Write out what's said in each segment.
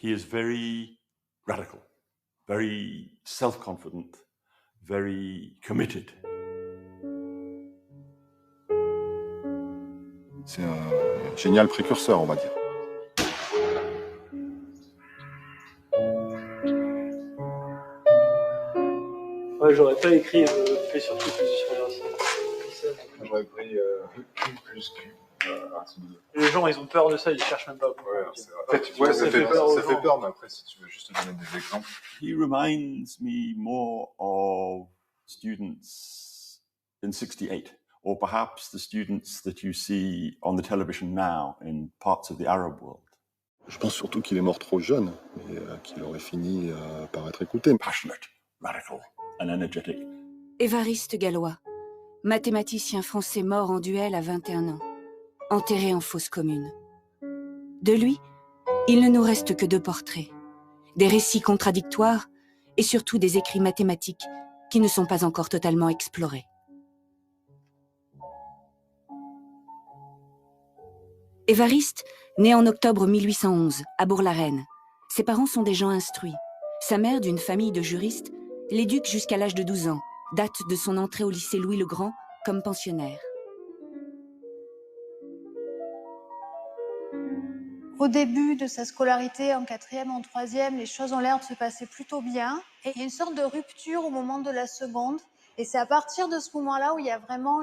He is very radical, very self-confident, very committed. C'est un génial précurseur, on va dire. Ouais, j'aurais pas écrit P sur Q plus sur R. J'aurais pris Q plus Q. Les gens, ils ont peur de ça, ils cherchent même pas. Ouais, c'est vrai. En fait, ouais, ça fait peur, mais après, si tu veux juste donner des exemples. He reminds me more of students in '68, or perhaps the students that you see on the television now in parts of the Arab world. Je pense surtout qu'il est mort trop jeune et qu'il aurait fini par être écouté. Passionate, radical, and energetic. Évariste Galois, mathématicien français mort en duel à 21 ans, enterré en fosse commune. De lui, il ne nous reste que 2 portraits, des récits contradictoires et surtout des écrits mathématiques qui ne sont pas encore totalement explorés. Évariste, né en octobre 1811, à Bourg-la-Reine. Ses parents sont des gens instruits. Sa mère, d'une famille de juristes, l'éduque jusqu'à l'âge de 12 ans, date de son entrée au lycée Louis-le-Grand comme pensionnaire. Au début de sa scolarité, en 4e, en 3e, les choses ont l'air de se passer plutôt bien. Et il y a une sorte de rupture au moment de la seconde. Et c'est à partir de ce moment-là où il y a vraiment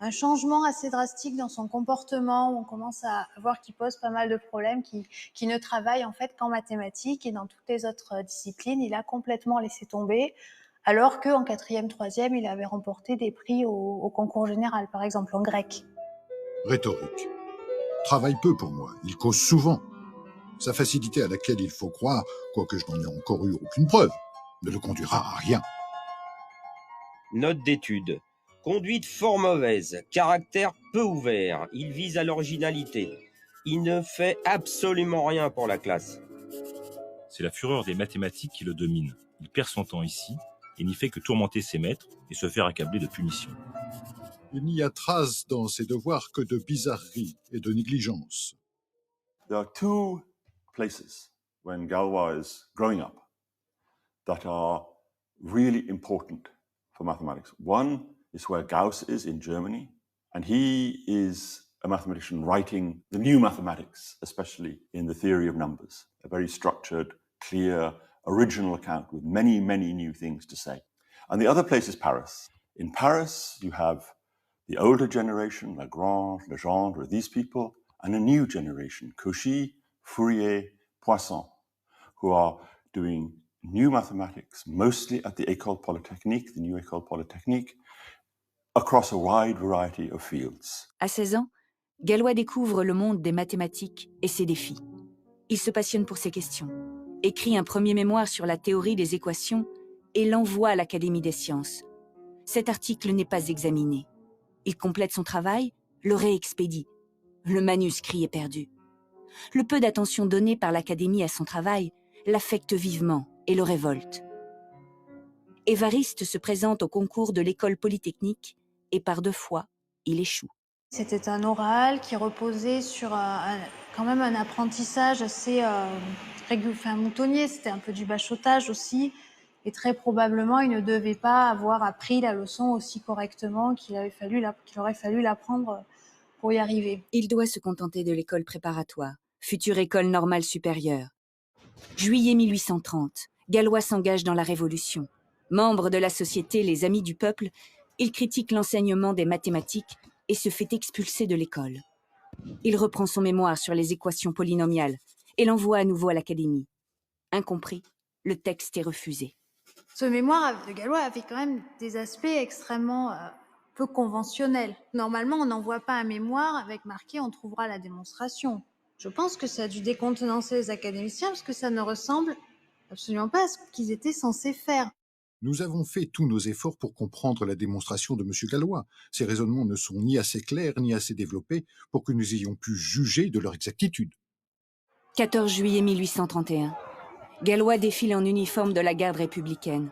un changement assez drastique dans son comportement, où on commence à voir qu'il pose pas mal de problèmes, qui ne travaille en fait qu'en mathématiques, et dans toutes les autres disciplines, il a complètement laissé tomber, alors qu'en 4e, 3e, il avait remporté des prix au concours général, par exemple en grec. Rhétorique. Travaille peu pour moi, il cause souvent. Sa facilité à laquelle il faut croire, quoique je n'en ai encore eu aucune preuve, ne le conduira à rien. Note d'étude. Conduite fort mauvaise, caractère peu ouvert, il vise à l'originalité. Il ne fait absolument rien pour la classe. C'est la fureur des mathématiques qui le domine. Il perd son temps ici et n'y fait que tourmenter ses maîtres et se faire accabler de punitions. Il n'y a trace dans ses devoirs que de bizarreries et de négligence. There are 2 places when Galois is growing up that are really important for mathematics. One is where Gauss is in Germany, and he is a mathematician writing the new mathematics, especially in the theory of numbers, a very structured, clear, original account with many, many new things to say. And the other place is Paris. In Paris, you have the older generation, Lagrange, Legendre, these people, and a new generation, Cauchy, Fourier, Poisson, who are doing new mathematics, mostly at the École Polytechnique, the new École Polytechnique, across a wide variety of fields. À 16 ans, Galois découvre le monde des mathématiques et ses défis. Il se passionne pour ces questions, écrit un premier mémoire sur la théorie des équations et l'envoie à l'Académie des sciences. Cet article n'est pas examiné. Il complète son travail, le réexpédie. Le manuscrit est perdu. Le peu d'attention donnée par l'Académie à son travail l'affecte vivement et le révolte. Évariste se présente au concours de l'École Polytechnique et par 2 fois, il échoue. C'était un oral qui reposait sur quand même un apprentissage assez moutonnier, c'était un peu du bachotage aussi, et très probablement il ne devait pas avoir appris la leçon aussi correctement qu'il aurait fallu l'apprendre pour y arriver. Il doit se contenter de l'école préparatoire, future école normale supérieure. Juillet 1830, Galois s'engage dans la Révolution. Membre de la société Les Amis du Peuple, il critique l'enseignement des mathématiques et se fait expulser de l'école. Il reprend son mémoire sur les équations polynomiales et l'envoie à nouveau à l'Académie. Incompris, le texte est refusé. Ce mémoire de Galois avait quand même des aspects extrêmement peu conventionnels. Normalement, on n'envoie pas un mémoire avec marqué « on trouvera la démonstration ». Je pense que ça a dû décontenancer les académiciens parce que ça ne ressemble absolument pas à ce qu'ils étaient censés faire. Nous avons fait tous nos efforts pour comprendre la démonstration de M. Galois. Ces raisonnements ne sont ni assez clairs ni assez développés pour que nous ayons pu juger de leur exactitude. 14 juillet 1831. Galois défile en uniforme de la garde républicaine.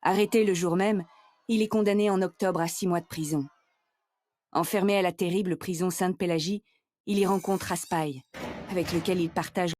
Arrêté le jour même, il est condamné en octobre à 6 mois de prison. Enfermé à la terrible prison Sainte-Pélagie, il y rencontre Raspail, avec lequel il partage